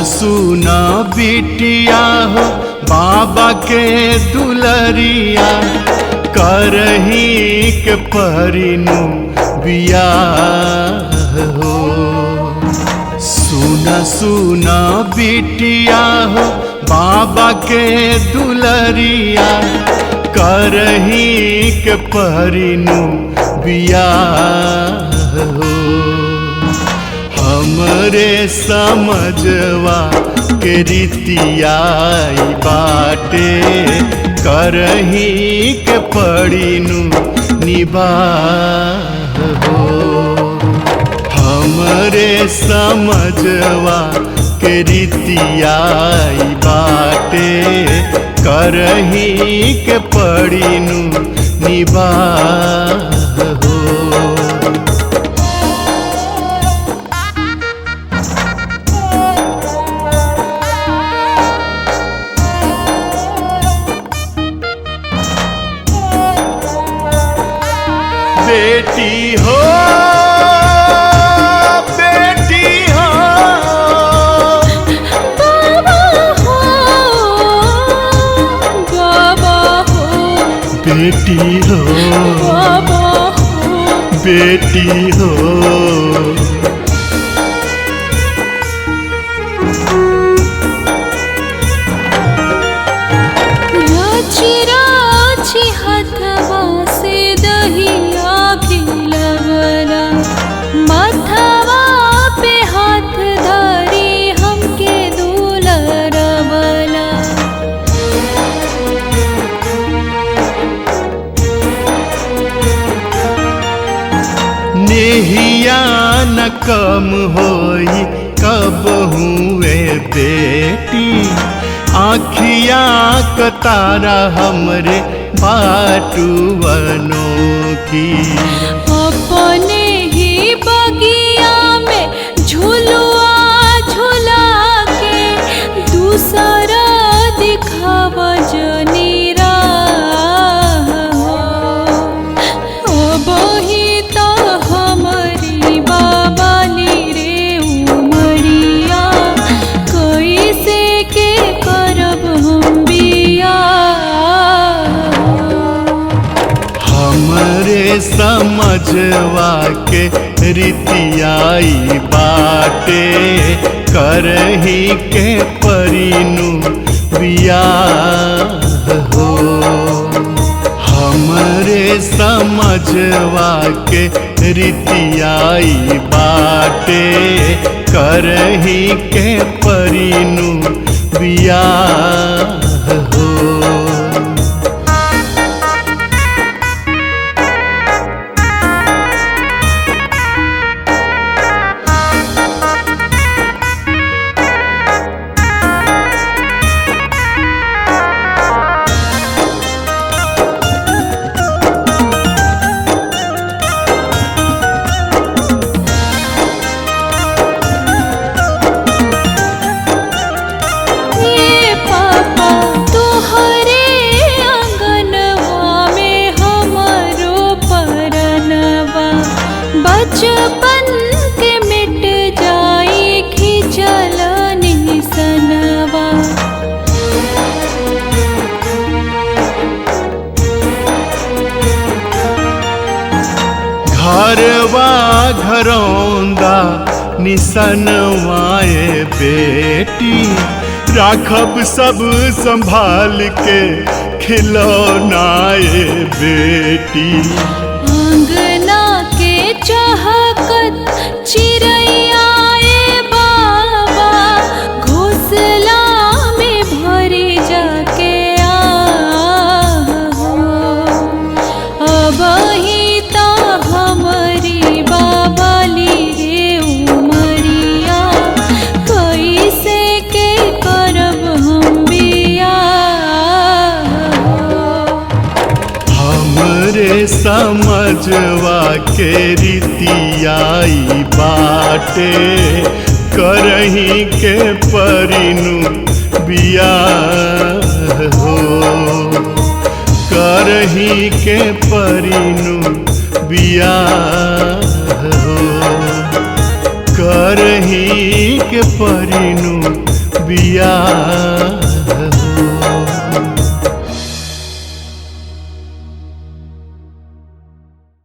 सुना बिटिया हो बाबा के दुलरिया, करही के परिनु बियाह हो। सुना सुना बिटिया हो बाबा के दुलरिया, करही के परिनु बियाह हो। हमरे समझवा के रीतियाई बाटे, करही के परिनु निबाह हो। हमरे समझवा के रीतियाई बाटे, करही के परिनु निबाह हो। बेटी हो बेटी हो बाबा हो बाबा हो, बेटी हो बाबा हो, बेटी हो। राची राची हथवा से दहिया खिलवला, माथवा पे हाथ धरी हमके दुलरवला। नेहिया न कम होई कब हुए बेटी, आँखिया क तारा हमरे बाटुवनो की। अपने ही बगिया में झुलुआ झुला के, दूसरा दिखावा जनी राह हो। अब ही तो हमारी बाबाली रे उमरिया, कैसे के करब हम बियाह। हमरे समझवा के रीतियाई बाटे, करही के परिनु बियाह हो। हमरे समझवा के रीतियाई बाटे, करही के परिनु बियाह हो। ये पापा तोहरे आंगनवा में हमारो परनवा, बचपन के मिट जाई खिंचल निसनवा। घरवा घरौंदा निसनवाए बेटी, राखब सब संभाल के खिलौनाए बेटी। आंगना के चहकत चिड़ैया बाबा, घोंसला में भरे जाके हो। अब ही तो हमारी बाबाली रे उमरिया, कैसे के करब हम बियाह। हमरे समझवा के रीतियाई बाटे, करही के परिनु बियाह हो। करही के परिनु बियाह हो। करही के परिनु बिया